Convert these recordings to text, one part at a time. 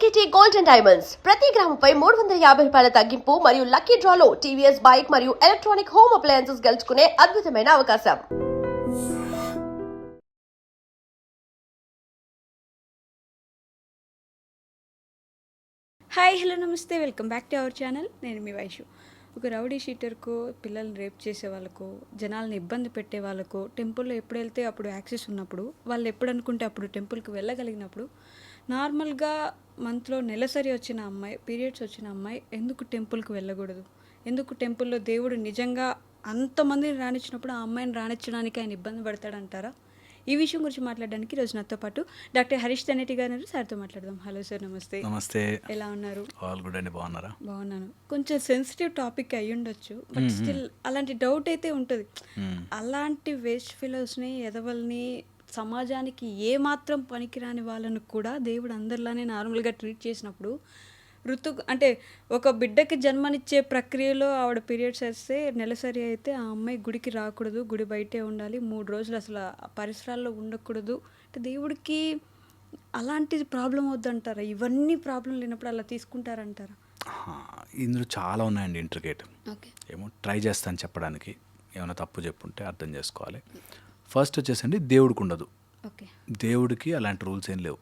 IGT Gold and Diamonds ప్రతి గ్రాముపై 350 రూపాయల తగ్గింపు మరియు లక్కీ డ్రాలో టీవీఎస్ బైక్ మరియు ఎలక్ట్రానిక్ హోమ్ అప్లయన్సెస్ గెలుచుకునే అద్భుతమైన అవకాశం. హాయ్ హలో నమస్తే, welcome back to our channel. నేను మీ వైషు. ఒక రౌడీ షీటర్కో, పిల్లల్ని రేప్ చేసే వాళ్ళకో, జనాల్ని ఇబ్బంది పెట్టే వాళ్ళకో టెంపుల్లో ఎప్పుడు వెళ్తే అప్పుడు యాక్సెస్ ఉన్నప్పుడు, వాళ్ళు ఎప్పుడు అనుకుంటే అప్పుడు టెంపుల్కి వెళ్ళగలిగినప్పుడు, నార్మల్గా మంత్లో నెలసరి వచ్చిన అమ్మాయి, పీరియడ్స్ వచ్చిన అమ్మాయి ఎందుకు టెంపుల్కి వెళ్ళకూడదు? ఎందుకు టెంపుల్లో దేవుడు నిజంగా అంతమందిని రానిచ్చినప్పుడు ఆ అమ్మాయిని రానిచ్చడానికి ఆయన ఇబ్బంది పడతాడంటారా? ఈ విషయం గురించి మాట్లాడడానికి ఈరోజు నాతో పాటు డాక్టర్ హరీష్ తనేటి గారు, సార్తో మాట్లాడదాం. హలో సార్, నమస్తే. నమస్తే. ఎలా ఉన్నారు? ఆల్ గుడ్ అండి, బాగున్నారా? బాగున్నాను. కొంచెం సెన్సిటివ్ టాపిక్ అయ్యి ఉండొచ్చు, బట్ స్టిల్ అలాంటి డౌట్ అయితే ఉంటుంది. అలాంటి వేస్ట్ ఫెలోస్ని, ఎదవల్ని, సమాజానికి ఏమాత్రం పనికిరాని వాళ్ళను కూడా దేవుడు అందరిలానే నార్మల్గా ట్రీట్ చేసినప్పుడు అంటే ఒక బిడ్డకి జన్మనిచ్చే ప్రక్రియలో ఆవిడ పీరియడ్స్ వస్తే నెలసరి అయితే ఆ అమ్మాయి గుడికి రాకూడదు, గుడి బయటే ఉండాలి, 3 రోజులు అసలు పరిసరాల్లో ఉండకూడదు అంటే దేవుడికి అలాంటిది ప్రాబ్లం వద్దంటారా? ఇవన్నీ ప్రాబ్లం లేనప్పుడు అలా తీసుకుంటారంటారా? ఇందులో చాలా ఉన్నాయండి, ఇంట్రికేట్. ఓకే, ఏమో ట్రై చేస్తాను చెప్పడానికి, ఏమైనా తప్పు చెప్పుంటే అర్థం చేసుకోవాలి. ఫస్ట్ వచ్చేసండి, దేవుడికి ఉండదు. ఓకే, దేవుడికి అలాంటి రూల్స్ ఏం లేవు.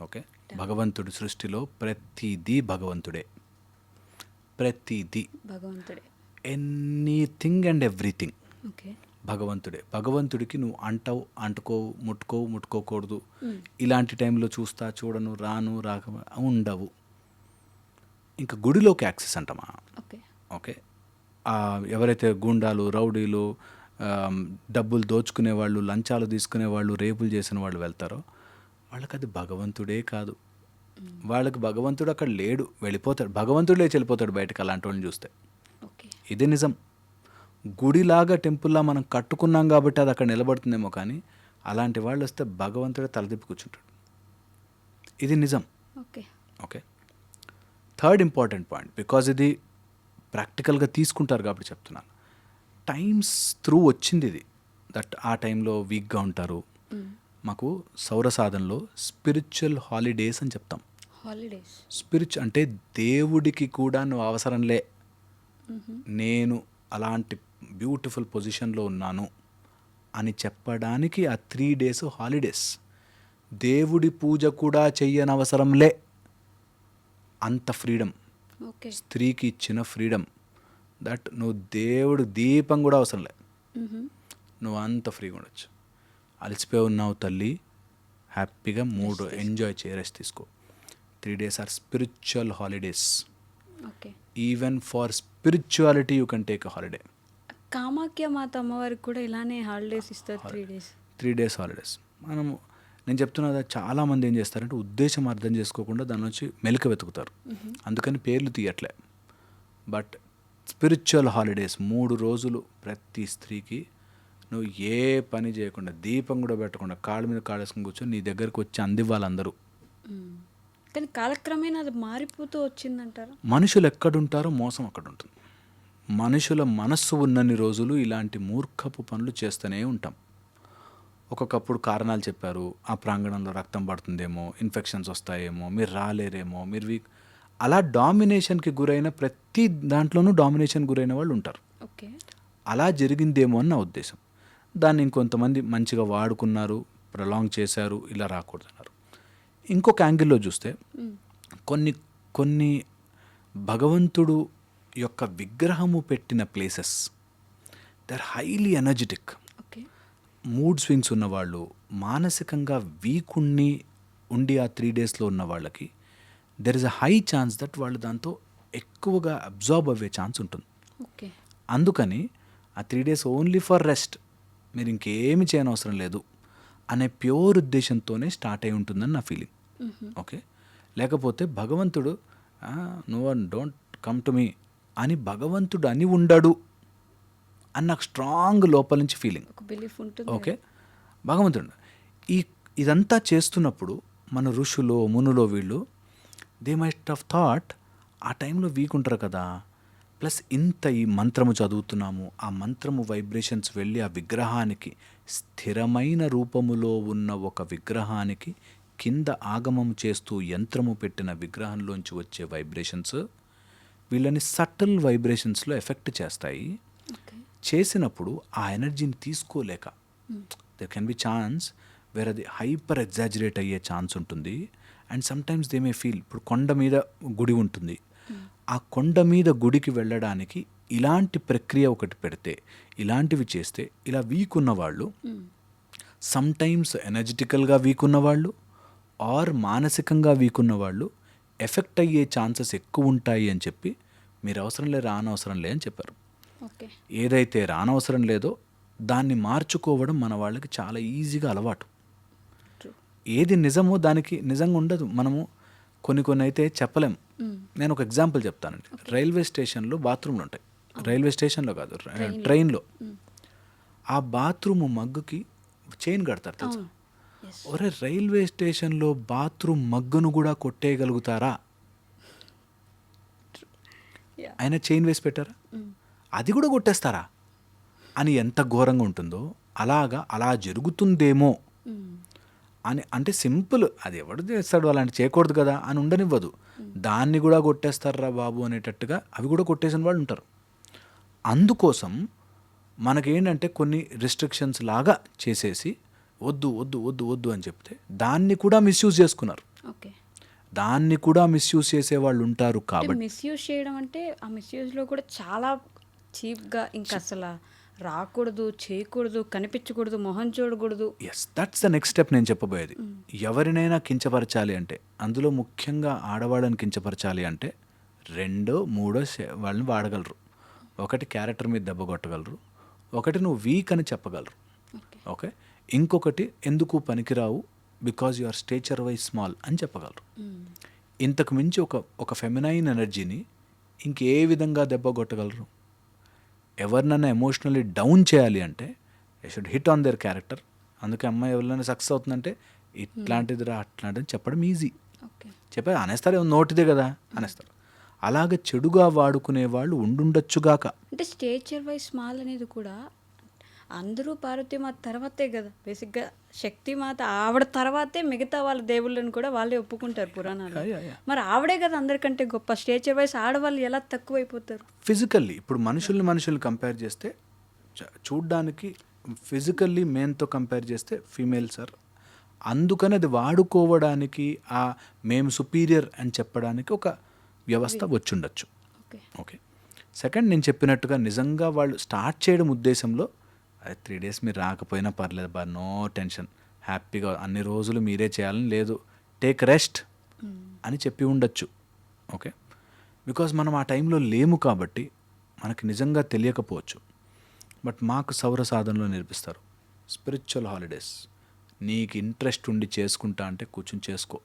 ఓకే, భగవంతుడి సృష్టిలో ప్రతిదీ భగవంతుడే, ప్రతిదీ భగవంతుడే, ఎనీథింగ్ అండ్ ఎవ్రీథింగ్ ఓకే, భగవంతుడే. భగవంతుడికి నువ్వు అంటుకోవు, ముట్టుకోకూడదు, ఇలాంటి టైంలో చూస్తా, చూడను, రాను, రాక ఉండవు. ఇంకా గుడిలోకి యాక్సెస్ అంటామా? ఓకే, ఓకే, ఎవరైతే గూండాలు, రౌడీలు, డబ్బులు దోచుకునే వాళ్ళు, లంచాలు తీసుకునే వాళ్ళు, రేపులు చేసిన వాళ్ళు వెళ్తారో వాళ్ళకి అది భగవంతుడే కాదు. వాళ్ళకి భగవంతుడు అక్కడ లేడు, వెళ్ళిపోతాడు. భగవంతుడు లేచి వెళ్ళిపోతాడు బయటకు అలాంటి వాళ్ళని చూస్తే. ఓకే, ఇది నిజం. గుడిలాగా టెంపుల్లా మనం కట్టుకున్నాం కాబట్టి అది అక్కడ నిలబడుతుందేమో, కానీ అలాంటి వాళ్ళు వస్తే భగవంతుడే తలదిప్పి కూర్చుంటాడు. ఇది నిజం. Okay, okay, third important point, because ఇది ప్రాక్టికల్గా తీసుకుంటారు కాబట్టి చెప్తున్నాను. టైమ్స్ త్రూ వచ్చింది ఇది, దట్ ఆ టైంలో వీక్గా ఉంటారు. మాకు సౌర సాధనలో స్పిరిచువల్ హాలిడేస్ అని చెప్తాం. హాలిడేస్ అంటే దేవుడికి కూడా నువ్వు అవసరంలే, నేను అలాంటి బ్యూటిఫుల్ పొజిషన్లో ఉన్నాను అని చెప్పడానికి ఆ 3 days హాలిడేస్. దేవుడి పూజ కూడా చెయ్యనవసరంలే, అంత ఫ్రీడమ్ ఓకే, స్త్రీకి ఇచ్చిన ఫ్రీడమ్. దట్ నువ్వు దేవుడు దీపం కూడా అవసరం లే, నువ్వు అంత ఫ్రీగా ఉండొచ్చు. అలసిపోయి ఉన్నావు తల్లి, హ్యాపీగా 3 ఎంజాయ్ చేయి, రెస్ట్ తీసుకో. 3 days are spiritual holidays. Okay, even for spirituality you can take a holiday. Kamakhya Mata అమ్మవారికి కూడా ఇలానే హాలిడేస్ ఇస్తారు, 3 days. 3 days holidays. నేను చెప్తున్నా, చాలామంది ఏం చేస్తారంటే ఉద్దేశం అర్థం చేసుకోకుండా దాని నుంచి మెలిక వెతుకుతారు, అందుకని పేర్లు తీయట్లే. బట్ స్పిరిచువల్ హాలిడేస్ 3 రోజులు ప్రతి స్త్రీకి నువ్వు ఏ పని చేయకుండా, దీపం కూడా పెట్టకుండా, కాళ్ళ మీద కాళేసుకుని కూర్చొని నీ దగ్గరకు వచ్చి అందివ్వాలందరూ. కానీ కాలక్రమేణా అది మారిపోతూ వచ్చిందంటారా? మనుషులు ఎక్కడుంటారో మోసం అక్కడ ఉంటుంది. మనుషుల మనస్సు ఉన్నన్ని రోజులు ఇలాంటి మూర్ఖపు పనులు చేస్తూనే ఉంటాం. ఒక్కొక్కప్పుడు కారణాలు చెప్పారు, ఆ ప్రాంగణంలో రక్తం పడుతుందేమో, ఇన్ఫెక్షన్స్ వస్తాయేమో, మీరు రాలేరేమో, మీరు వీక్, అలా డామినేషన్కి గురైన ప్రతి దాంట్లోనూ డామినేషన్ గురైన వాళ్ళు ఉంటారు. ఓకే, అలా జరిగిందేమో అని నా ఉద్దేశం. దాన్ని ఇంకొంతమంది మంచిగా వాడుకున్నారు, ప్రొలాంగ్ చేశారు, ఇలా రాకూడదన్నారు. ఇంకొక యాంగిల్లో చూస్తే కొన్ని భగవంతుడు యొక్క విగ్రహము పెట్టిన places they are highly energetic. Okay, mood swings ఉన్నవాళ్ళు, మానసికంగా వీక్ ఉండి ఆ 3 daysలో ఉన్న వాళ్ళకి there is a high chance that వాళ్ళు దాంతో ఎక్కువగా అబ్జార్బ్ అయ్యే ఛాన్స్ ఉంటుంది. ఓకే, అందుకని ఆ 3 days ఓన్లీ ఫర్ రెస్ట్, మీరు ఇంకేమి చేయనవసరం లేదు అనే ప్యూర్ ఉద్దేశంతోనే స్టార్ట్ అయి ఉంటుందని నా ఫీలింగ్. ఓకే, లేకపోతే భగవంతుడు నువ్వు డోంట్ కమ్ టు మీ అని భగవంతుడు అని ఉండడు అని నాకు స్ట్రాంగ్ లోపల నుంచి ఫీలింగ్. ఒక బిలీఫ్ ఉంటుంది. ఓకే, భగవంతుడు ఇదంతా చేస్తున్నప్పుడు మన ఋషులు, మునులో వీళ్ళు దే మైట్ హావ్ థాట్ ఆ టైంలో వీక్ ఉంటారు కదా, ప్లస్ ఇంత ఈ మంత్రము చదువుతున్నాము, ఆ మంత్రము వైబ్రేషన్స్ వెళ్ళి ఆ విగ్రహానికి, స్థిరమైన రూపములో ఉన్న ఒక విగ్రహానికి కింద ఆగమం చేస్తూ యంత్రము పెట్టిన విగ్రహంలోంచి వచ్చే వైబ్రేషన్స్ వీళ్ళని సటిల్ వైబ్రేషన్స్లో ఎఫెక్ట్ చేస్తాయి. చేసినప్పుడు ఆ ఎనర్జీని తీసుకోలేక there can be chance where అది హైపర్ ఎగ్జాజరేట్ అయ్యే ఛాన్స్ ఉంటుంది. And sometimes they may feel, ఇప్పుడు కొండ మీద గుడి ఉంటుంది, ఆ కొండ మీద గుడికి వెళ్ళడానికి ఇలాంటి ప్రక్రియ ఒకటి పెడితే, ఇలాంటివి చేస్తే ఇలా వీక్ ఉన్నవాళ్ళు, సమ్టైమ్స్ ఎనర్జెటికల్గా వీక్ ఉన్నవాళ్ళు ఆర్ మానసికంగా వీక్ ఉన్నవాళ్ళు ఎఫెక్ట్ అయ్యే ఛాన్సెస్ ఎక్కువ ఉంటాయి అని చెప్పి మీరు అవసరం లే, రానవసరం లే అని చెప్పారు. ఓకే. ఏదైతే రానవసరం లేదో దాన్ని మార్చుకోవడం మన వాళ్ళకి చాలా ఈజీగా అలవాటు. ఏది నిజమో దానికి నిజంగా ఉండదు. మనము కొన్ని అయితే చెప్పలేం. నేను ఒక ఎగ్జాంపుల్ చెప్తానండి. రైల్వే స్టేషన్లో బాత్రూమ్లు ఉంటాయి. రైల్వే స్టేషన్లో కాదు, ట్రైన్లో. ఆ బాత్రూమ్ మగ్గుకి చైన్ కడతారు తెలుసా? ఒరే, రైల్వే స్టేషన్లో బాత్రూమ్ మగ్గును కూడా కొట్టేయగలుగుతారా? ఆయన చైన్ వేసి పెట్టారా? అది కూడా కొట్టేస్తారా అని ఎంత ఘోరంగా ఉంటుందో, అలా జరుగుతుందేమో అని. అంటే సింపుల్, అది ఎవడు చేస్తాడు, అలాంటి చేయకూడదు కదా అని ఉండనివ్వదు. దాన్ని కూడా కొట్టేస్తారా బాబు అనేటట్టుగా అవి కూడా కొట్టేసిన వాళ్ళు ఉంటారు. అందుకోసం మనకేంటంటే కొన్ని రిస్ట్రిక్షన్స్ లాగా చేసేసి వద్దు వద్దు వద్దు వద్దు అని చెప్తే దాన్ని కూడా మిస్యూజ్ చేసుకున్నారు. ఓకే. దాన్ని కూడా మిస్యూజ్ చేసే వాళ్ళు ఉంటారు. కాబట్టి మిస్యూజ్ చేయడం అంటే ఆ మిస్యూజ్లో కూడా చాలా చీప్గా, ఇంకా అసలు రాకూడదు, చేయకూడదు, కనిపించకూడదు, మొహం చూడకూడదు. Yes, that's the next step నేను చెప్పబోయేది. ఎవరినైనా కించపరచాలి అంటే, అందులో ముఖ్యంగా ఆడవాళ్ళని కించపరచాలి అంటే 2, 3 వాళ్ళని వాడగలరు. ఒకటి క్యారెక్టర్ మీద దెబ్బ కొట్టగలరు, ఒకటి నువ్వు వీక్ అని చెప్పగలరు. ఓకే. ఇంకొకటి ఎందుకు పనికిరావు, because you are stature wise small అని చెప్పగలరు. ఇంతకు మించి ఒక ఫెమినైన్ ఎనర్జీని ఇంకే విధంగా దెబ్బ కొట్టగలరు? ఎవరినైనా ఎమోషనల్లీ డౌన్ చేయాలి అంటే I should hit on their character. అందుకే అమ్మాయి ఎవరైనా సక్సెస్ అవుతుందంటే ఇట్లాంటిదిరా అట్లాంటిది చెప్పడం ఈజీ. చెప్పారు అనేస్తారు, నోటిదే కదా అనేస్తారు. అలాగే చెడుగా వాడుకునే వాళ్ళు ఉండుండొచ్చుగాక. అంటే స్టేచర్ వైజ్ స్మాల్ అనేది కూడా అందరూ పార్వతీమాత తర్వాతే కదా బేసిక్గా. శక్తిమాత ఆవిడ తర్వాతే మిగతా వాళ్ళ దేవుళ్ళని కూడా వాళ్ళే ఒప్పుకుంటారు పురాణాలు. మరి ఆవిడే కదా అందరికంటే గొప్ప. స్టేచర్ వైజ్ ఆడవాళ్ళు ఎలా తక్కువైపోతారు? ఫిజికల్లీ ఇప్పుడు మనుషుల్ని కంపేర్ చేస్తే, చూడ్డానికి ఫిజికల్లీ మేన్తో కంపేర్ చేస్తే ఫీమేల్స్ ఆర్. అందుకని అది వాడుకోవడానికి మేము సుపీరియర్ అని చెప్పడానికి ఒక వ్యవస్థ వచ్చుండొచ్చు. ఓకే. సెకండ్, నేను చెప్పినట్టుగా నిజంగా వాళ్ళు స్టార్ట్ చేయడం ఉద్దేశంలో 3 days మీరు రాకపోయినా పర్లేదు బా, నో టెన్షన్, హ్యాపీగా అన్ని రోజులు మీరే చేయాలని లేదు, టేక్ రెస్ట్ అని చెప్పి ఉండొచ్చు. ఓకే. బికాజ్ మనం ఆ టైంలో లేము కాబట్టి మనకి నిజంగా తెలియకపోవచ్చు. బట్ మాకు సౌర సాధనలో నేర్పిస్తారు స్పిరిచువల్ హాలిడేస్. నీకు ఇంట్రెస్ట్ ఉండి చేసుకుంటా అంటే కూర్చొని చేసుకో.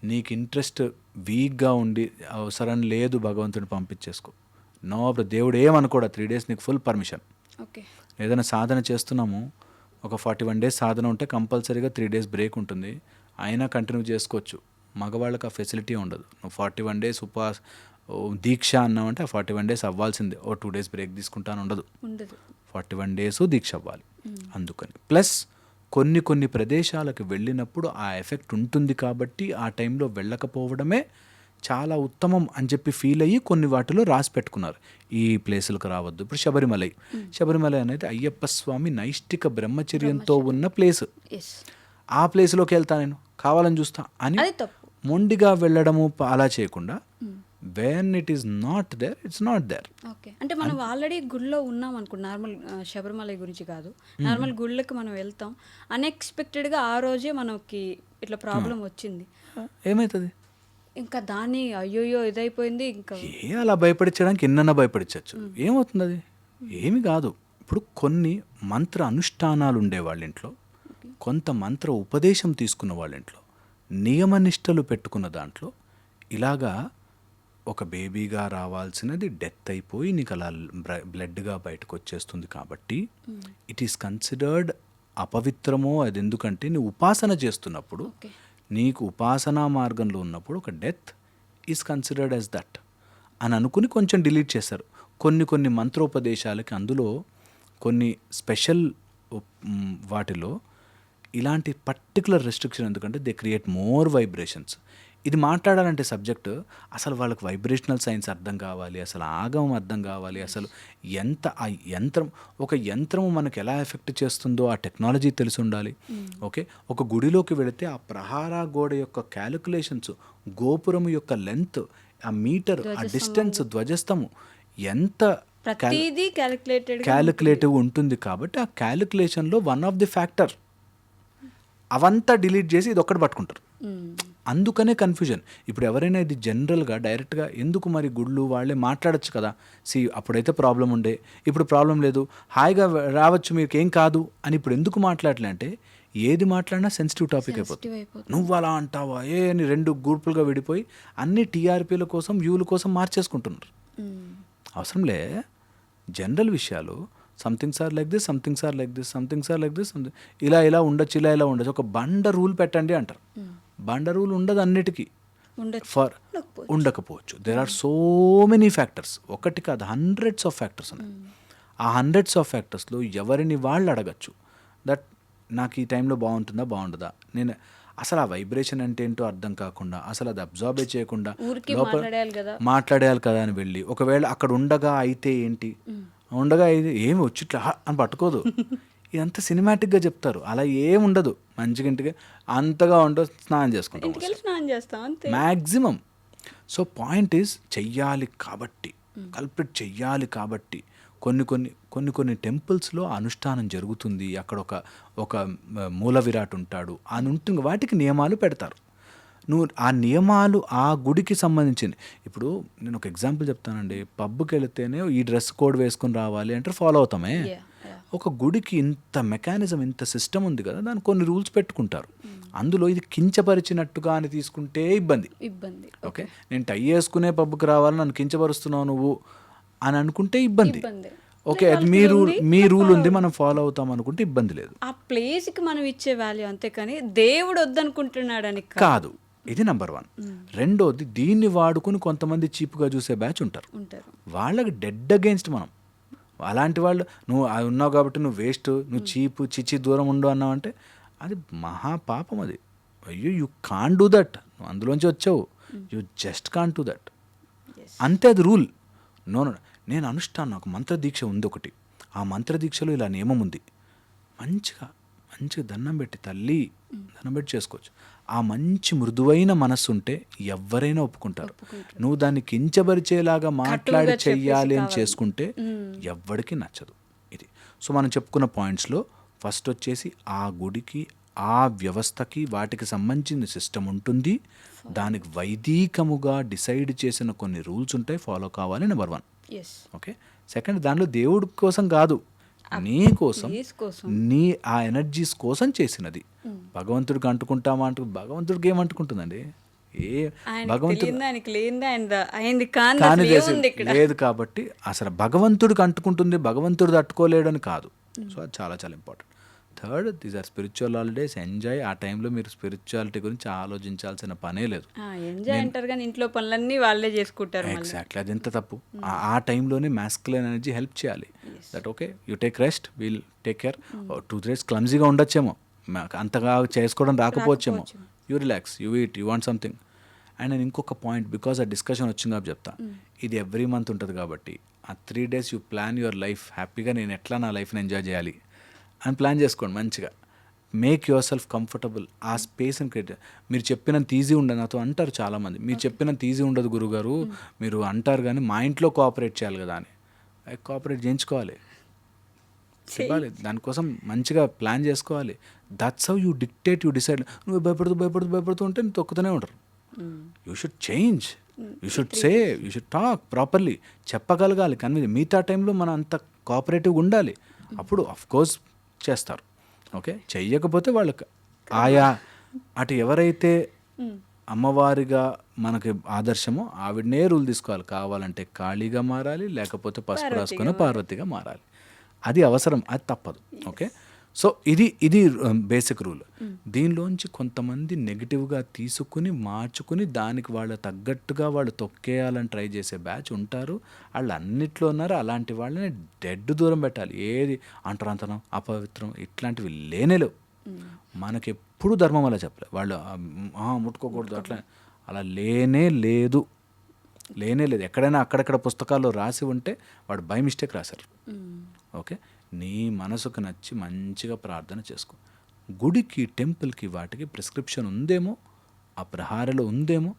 నీకు ఇంట్రెస్ట్ వీక్గా ఉండి అవసరం లేదు భగవంతుడిని పంపించేసుకో. నో, దేవుడు ఏమనుకోడా, 3 days నీకు ఫుల్ పర్మిషన్. ఓకే. ఏదైనా సాధన చేస్తున్నాము, ఒక 41 days సాధన ఉంటే కంపల్సరీగా 3 days బ్రేక్ ఉంటుంది, అయినా కంటిన్యూ చేసుకోవచ్చు. మగవాళ్ళకి ఆ ఫెసిలిటీ ఉండదు. నువ్వు 41 days దీక్ష అన్నామంటే ఆ 41 days అవ్వాల్సిందే. 2 days బ్రేక్ తీసుకుంటాను ఉండదు. 41 days దీక్ష అవ్వాలి. అందుకని ప్లస్ కొన్ని ప్రదేశాలకు వెళ్ళినప్పుడు ఆ ఎఫెక్ట్ ఉంటుంది కాబట్టి ఆ టైంలో వెళ్ళకపోవడమే చాలా ఉత్తమం అని చెప్పి ఫీల్ అయ్యి కొన్ని వాటిలో రాసి పెట్టుకున్నారు, ఈ ప్లేసులకు రావద్దు. ఇప్పుడు శబరిమల అనేది అయ్యప్ప స్వామి నైష్టిక బ్రహ్మచర్యంతో ఉన్న ప్లేస్. ఆ ప్లేస్లోకి వెళ్తా, నేను కావాలని చూస్తా అని మొండిగా వెళ్ళడము అలా చేయకుండా, when it is not there, it's not there. Okay. అంటే మనం ఆల్రెడీ గుడిలో ఉన్నాం అనుకో, నార్మల్ శబరిమల గురించి కాదు, నార్మల్ గుళ్ళకి మనం వెళ్తాం, అన్ఎక్స్పెక్టెడ్గా ఆ రోజే మనకి ఇట్లా ప్రాబ్లం వచ్చింది, ఏమవుతుంది? ఇంకా దాన్ని అయ్యోయ్యో ఇదైపోయింది, ఇంకా అలా భయపడించడానికి ఎన్నన్నా భయపడించవచ్చు. ఏమవుతుంది? అది ఏమి కాదు. ఇప్పుడు కొన్ని మంత్ర అనుష్ఠానాలు ఉండే వాళ్ళ ఇంట్లో, కొంత మంత్ర ఉపదేశం తీసుకున్న వాళ్ళ ఇంట్లో, నియమనిష్టలు పెట్టుకున్న దాంట్లో ఇలాగా ఒక బేబీగా రావాల్సినది డెత్ అయిపోయి నీకు అలా బ్లడ్గా బయటకు వచ్చేస్తుంది కాబట్టి ఇట్ ఈస్ కన్సిడర్డ్ అపవిత్రమో. అది ఎందుకంటే నువ్వు ఉపాసన చేస్తున్నప్పుడు, నీకు ఉపాసనా మార్గంలో ఉన్నప్పుడు ఒక death is considered as that అని అనుకుని కొంచెం డిలీట్ చేశారు. కొన్ని మంత్రోపదేశాలకి అందులో కొన్ని స్పెషల్ వాటిలో ఇలాంటి పర్టికులర్ రెస్ట్రిక్షన్ ఎందుకంటే దే క్రియేట్ మోర్ వైబ్రేషన్స్. ఇది మాట్లాడాలంటే సబ్జెక్టు అసలు వాళ్ళకి వైబ్రేషనల్ సైన్స్ అర్థం కావాలి, అసలు ఆగమం అర్థం కావాలి, అసలు ఎంత ఆ యంత్రం ఒక యంత్రము మనకు ఎలా ఎఫెక్ట్ చేస్తుందో ఆ టెక్నాలజీ తెలిసి ఉండాలి. ఓకే, ఒక గుడిలోకి వెళితే ఆ ప్రహార గోడ యొక్క క్యాలిక్యులేషన్స్, గోపురం యొక్క లెంత్, ఆ మీటర్, ఆ డిస్టెన్స్, ధ్వజస్తంభం ఎంత ప్రతిదీ క్యాలిక్యులేటివ్ ఉంటుంది. కాబట్టి ఆ క్యాలిక్యులేషన్లో వన్ ఆఫ్ ది ఫ్యాక్టర్ అవంతా డిలీట్ చేసి ఇది ఒక్కటి పట్టుకుంటారు. అందుకనే కన్ఫ్యూజన్. ఇప్పుడు ఎవరైనా ఇది జనరల్గా డైరెక్ట్గా ఎందుకు మరి గుళ్ళు వాళ్ళే మాట్లాడచ్చు కదా, అప్పుడైతే ప్రాబ్లం ఉండే, ఇప్పుడు ప్రాబ్లం లేదు, హాయిగా రావచ్చు, మీకు ఏం కాదు అని ఇప్పుడు ఎందుకు మాట్లాడలే అంటే ఏది మాట్లాడినా సెన్సిటివ్ టాపిక్ అయిపోతుంది. నువ్వు అలా అంటావా అని 2 గ్రూపులుగా విడిపోయి అన్ని టీఆర్పీల కోసం, వ్యూల కోసం మార్చేసుకుంటున్నారు. అవసరంలే. జనరల్ విషయాలు somethings are like this, somethings are like this, somethings are like this, ఇలా ఉండొచ్చు, ఇలా ఉండొచ్చు. ఒక బండ రూల్ పెట్టండి అంటారు. బండ రూల్ ఉండదు అన్నిటికీ, ఉండకపోవచ్చు. There are so many factors. ఒకటి కాదు, హండ్రెడ్స్ ఆఫ్ ఫ్యాక్టర్స్ ఉన్నాయి. ఆ హండ్రెడ్స్ ఆఫ్ ఫ్యాక్టర్స్లో ఎవరిని వాళ్ళు అడగచ్చు దట్ నాకు ఈ టైంలో బాగుంటుందా బాగుంటుందా. నేను అసలు ఆ వైబ్రేషన్ అంటే ఏంటో అర్థం కాకుండా, అసలు అది అబ్జార్బే చేయకుండా లోపల మాట్లాడేయాలి కదా అని వెళ్ళి, ఒకవేళ అక్కడ ఉండగా అయితే ఏంటి, ఉండగా అయితే ఏమి వచ్చిట్లా అని పట్టుకోదు. ఇదంతా సినిమాటిక్గా చెప్తారు, అలా ఏం ఉండదు. మంచిగా ఇంటికి అంతగా ఉండదు, స్నానం చేసుకుంటాం మ్యాక్సిమం. సో పాయింట్ ఈజ్ చెయ్యాలి కాబట్టి, కల్ప్రిట్ చెయ్యాలి కాబట్టి కొన్ని టెంపుల్స్లో అనుష్ఠానం జరుగుతుంది. అక్కడ ఒక మూల విరాట్ ఉంటాడు అని ఉంటుంది, వాటికి నియమాలు పెడతారు. నువ్వు ఆ నియమాలు ఆ గుడికి సంబంధించింది. ఇప్పుడు నేను ఒక ఎగ్జాంపుల్ చెప్తానండి. పబ్కి వెళితేనే ఈ డ్రెస్ కోడ్ వేసుకొని రావాలి అంటే ఫాలో అవుతామే. ఒక గుడికి ఇంత మెకానిజం, ఇంత సిస్టమ్ ఉంది కదా, దానికి కొన్ని రూల్స్ పెట్టుకుంటారు. అందులో ఇది కించపరిచినట్టుగా అని తీసుకుంటే ఇబ్బంది. ఓకే, నేను టై వేసుకునే పబ్కి రావాలి, నన్ను కించపరుస్తున్నావు నువ్వు అని అనుకుంటే ఇబ్బంది. ఓకే, అది మీ రూల్ ఉంది, మనం ఫాలో అవుతాం అనుకుంటే ఇబ్బంది లేదు. ఆ ప్లేస్కి మనం ఇచ్చే వాల్యూ అంతే, కానీ దేవుడు వద్దనుకుంటున్నాడని కాదు. ఇది నెంబర్ 1. రెండోది, దీన్ని వాడుకుని కొంతమంది చీప్గా చూసే బ్యాచ్ ఉంటారు. వాళ్ళకి డెడ్ అగెయిన్స్ట్ మనం. అలాంటి వాళ్ళు, నువ్వు ఉన్నావు కాబట్టి నువ్వు వేస్ట్, నువ్వు చీపు, చిచి, దూరం ఉండు అన్నావు అంటే అది మహాపాపం. అది అయ్యో, యూ కాంట్ డూ దట్. నువ్వు అందులోంచి వచ్చావు, you just can't do that. అంతే, అది రూల్. నేను అనుష్ఠానం, నాకు మంత్రదీక్ష ఉంది ఒకటి. ఆ మంత్రదీక్షలో ఇలా నియమం ఉంది. మంచిగా దండం పెట్టి, తల్లి దండం పెట్టి చేసుకోవచ్చు. ఆ మంచి మృదువైన మనస్సు ఉంటే ఎవరైనా ఒప్పుకుంటారు. నువ్వు దాన్ని కించబరిచేలాగా మాట్లాడి చెయ్యాలి అని చేసుకుంటే ఎవ్వడికి నచ్చదు. ఇది. సో మనం చెప్పుకున్న పాయింట్స్లో ఫస్ట్ వచ్చేసి ఆ గుడికి, ఆ వ్యవస్థకి, వాటికి సంబంధించిన సిస్టమ్ ఉంటుంది. దానికి వైదికముగా డిసైడ్ చేసిన కొన్ని రూల్స్ ఉంటాయి, ఫాలో కావాలి. నెంబర్ 1. ఓకే. సెకండ్, దానిలో దేవుడి కోసం కాదు, నీ కోసం, నీ ఆ ఎనర్జీస్ కోసం చేసినది. భగవంతుడికి అంటుకుంటామా అంటే భగవంతుడికి ఏం అంటుకుంటుందండి? భగవంతుడు లేదు. కాబట్టి అసలు భగవంతుడికి అంటుకుంటుంది, భగవంతుడు తట్టుకోలేడని కాదు. సో అది చాలా చాలా important. Third, these are spiritual holidays, enjoy. ఆ టైంలో మీరు స్పిరిచువాలిటీ గురించి ఆలోచించాల్సిన పనే లేదు. ఇంట్లో పనులన్నీ వాళ్ళే చేసుకుంటారు. ఎగ్జాక్ట్లీ, అది ఎంత తప్పు. ఆ టైంలోనే మాస్కులైన్ ఎనర్జీ హెల్ప్ చేయాలి. That okay, you take rest, we'll take care. 2 days క్లమ్జీగా ఉండొచ్చేమో, అంతగా చేసుకోవడం రాకపోవచ్చేమో, you relax, you eat, you want something. And నేను ఇంకొక పాయింట్, బికాజ్ ఆ డిస్కషన్ వచ్చింది కాబట్టి చెప్తా. ఇది ఎవ్రీ మంత్ ఉంటుంది కాబట్టి ఆ 3 days you plan your life. హ్యాపీగా నేను ఎట్లా నా లైఫ్ని ఎంజాయ్ చేయాలి అని ప్లాన్ చేసుకోండి మంచిగా. Make your self comfortable. ఆ స్పేస్ని క్రియేట్. మీరు చెప్పినంత ఈజీ ఉండదు. నాతో అంటారు చాలామంది, మీరు చెప్పినంత ఈజీ ఉండదు గురుగారు, మీరు అంటారు కానీ మా ఇంట్లో కోఆపరేట్ చేయాలి కదా అని. కోఆపరేట్ చేయించుకోవాలి, చెప్పాలి, దానికోసం మంచిగా ప్లాన్ చేసుకోవాలి. That's how you dictate, you decide. నువ్వు భయపడుతూ ఉంటే నువ్వు తొక్కుతూనే ఉంటారు. You should change, you should say, you should talk properly. చెప్పగలగాలి, కానీ మిగతా టైంలో మనం అంత కోఆపరేటివ్గా ఉండాలి. అప్పుడు అఫ్కోర్స్ చేస్తారు. ఓకే, చెయ్యకపోతే వాళ్ళకి ఆయా అటు ఎవరైతే అమ్మవారిగా మనకి ఆదర్శమో ఆవిడనే రూల్ తీసుకోవాలి. కావాలంటే కాళీగా మారాలి, లేకపోతే పసుపు రాసుకుని పార్వతిగా మారాలి. అది అవసరం, అది తప్పదు. ఓకే, సో ఇది బేసిక్ రూల్. దీనిలోంచి కొంతమంది నెగిటివ్గా తీసుకుని మార్చుకుని దానికి వాళ్ళ తగ్గట్టుగా వాళ్ళు తొక్కేయాలని ట్రై చేసే బ్యాచ్ ఉంటారు. వాళ్ళు అన్నిట్లో ఉన్నారు. అలాంటి వాళ్ళని దూరం పెట్టాలి. ఏది అంటరాంతనం, అపవిత్రం ఇట్లాంటివి లేనేలేవు. మనకి ఎప్పుడు ధర్మం అలా చెప్పలే వాళ్ళు ముట్టుకోకూడదు అట్లా అలా లేనే లేదు ఎక్కడైనా అక్కడక్కడ పుస్తకాల్లో రాసి ఉంటే వాడు బై మిస్టేక్ రాశారు. ఓకే, నీ మనసుకు నచ్చి మంచిగా ప్రార్థన చేసుకో. గుడికి టెంపుల్కి వాటికి ప్రిస్క్రిప్షన్ ఉందేమో, ఆ ప్రహారలో ఉందేమో,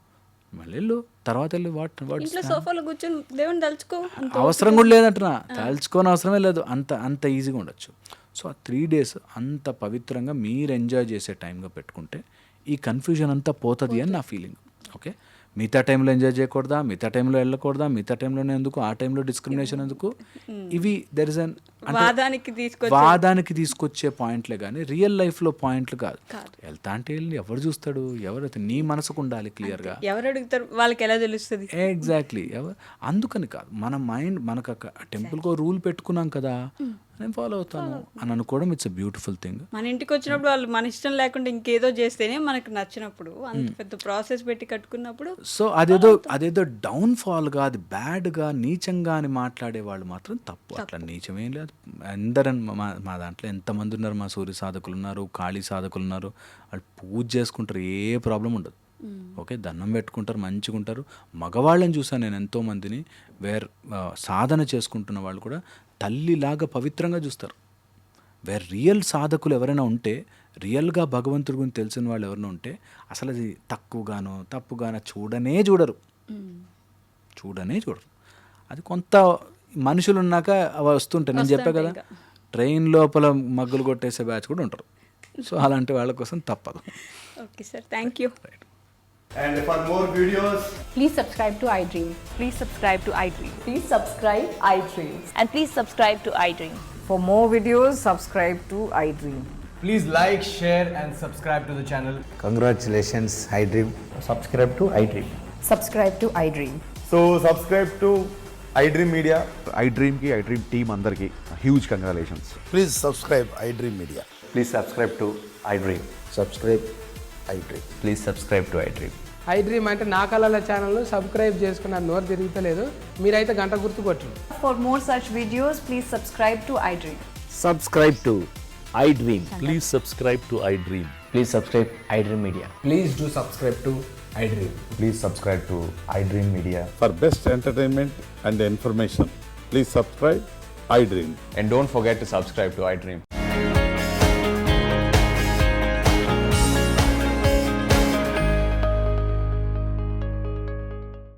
మళ్ళీ తర్వాత వెళ్ళి ఇంట్లో సోఫాలో కూర్చొని దేవుని తలుచుకో, అవసరం కూడా లేదంటున్నా, తలుచుకోని అవసరమే లేదు, అంత ఈజీగా ఉండొచ్చు. సో ఆ 3 days అంత పవిత్రంగా మీరు ఎంజాయ్ చేసే టైంగా పెట్టుకుంటే ఈ కన్ఫ్యూజన్ అంతా పోతుంది అని నా ఫీలింగ్. ఓకే, మిగతా టైంలో ఎంజాయ్ చేయకూడదా, మిగతా టైంలో వెళ్ళకూడదా, మిగతా టైంలోనే ఎందుకు, ఆ టైంలో డిస్క్రిమినేషన్ ఎందుకు, ఇవి దెర్ ఇస్ అన్ వాదానికి తీసుకొచ్చే పాయింట్లే కానీ రియల్ లైఫ్లో పాయింట్లు కాదు. వెళ్తా అంటే వెళ్ళి ఎవరు చూస్తాడు, ఎవరైతే నీ మనసుకు ఉండాలి క్లియర్గా, ఎవరు అడుగుతారు, వాళ్ళకి ఎలా తెలుస్తుంది. ఎగ్జాక్ట్లీ, అందుకని కాదు, మన మైండ్ మనకు టెంపుల్కో రూల్ పెట్టుకున్నాం కదా, నేను ఫాలో అవుతాను అని అనుకోవడం ఇట్స్ అ బ్యూటిఫుల్ థింగ్. మన ఇంటికి వచ్చినప్పుడు వాళ్ళు మన ఇష్టం లేకుండా ఇంకేదో చేస్తేనే మనకు నచ్చినప్పుడు, అంత పెద్ద ప్రాసెస్ పెట్టి కట్టుకున్నప్పుడు, సో అదేదో డౌన్ఫాల్గా, అది బ్యాడ్గా, నీచంగా అని మాట్లాడే వాళ్ళు మాత్రం తప్పు. అట్లా నీచమేం లేదు. అందరని మా దాంట్లో ఎంతమంది ఉన్నారు, మా సూర్య సాధకులు ఉన్నారు, కాళీ సాధకులు ఉన్నారు, వాళ్ళు పూజ చేసుకుంటారు, ఏ ప్రాబ్లం ఉండదు. ఓకే, దండం పెట్టుకుంటారు, మంచిగా ఉంటారు. మగవాళ్ళని చూసాను నేను ఎంతోమందిని, సాధన చేసుకుంటున్న వాళ్ళు కూడా తల్లిలాగా పవిత్రంగా చూస్తారు. రియల్ సాధకులు ఎవరైనా ఉంటే, రియల్గా భగవంతుడి గురించి తెలిసిన వాళ్ళు ఎవరైనా ఉంటే అసలు అది తప్పుగానో చూడరు. అది కొంత మనుషులు ఉన్నాక అవి వస్తుంటాయి. నేను చెప్పా కదా, ట్రైన్ లోపల మగ్గులు కొట్టేసే బ్యాచ్ కూడా ఉంటారు. సో అలాంటి వాళ్ళ కోసం తప్పదు. Okay sir, thank you. And for more videos, Please subscribe to iDream. Please subscribe to iDream. Please subscribe iDream. And please subscribe to iDream. For more videos, subscribe to iDream. please like, share and subscribe to the channel. Congratulations, iDream. Subscribe to iDream. Subscribe to iDream. So subscribe to iDream Media. iDream ki iDream team andarki huge congratulations. Please subscribe iDream Media. Please subscribe to iDream. Subscribe iDream. Please subscribe to iDream. iDream అంటే నా కళల ఛానల్ను subscribe చేసుకున్న నోరు తిరుగుతలేదు, మీరైతే గంట గుర్తు కొట్టండి. For more such videos, please subscribe to iDream. Subscribe to iDream. Please subscribe to iDream. Please subscribe iDream Media. Please do subscribe to iDream. Please subscribe to iDream Media. For best entertainment and information, please subscribe iDream. And don't forget to subscribe to iDream.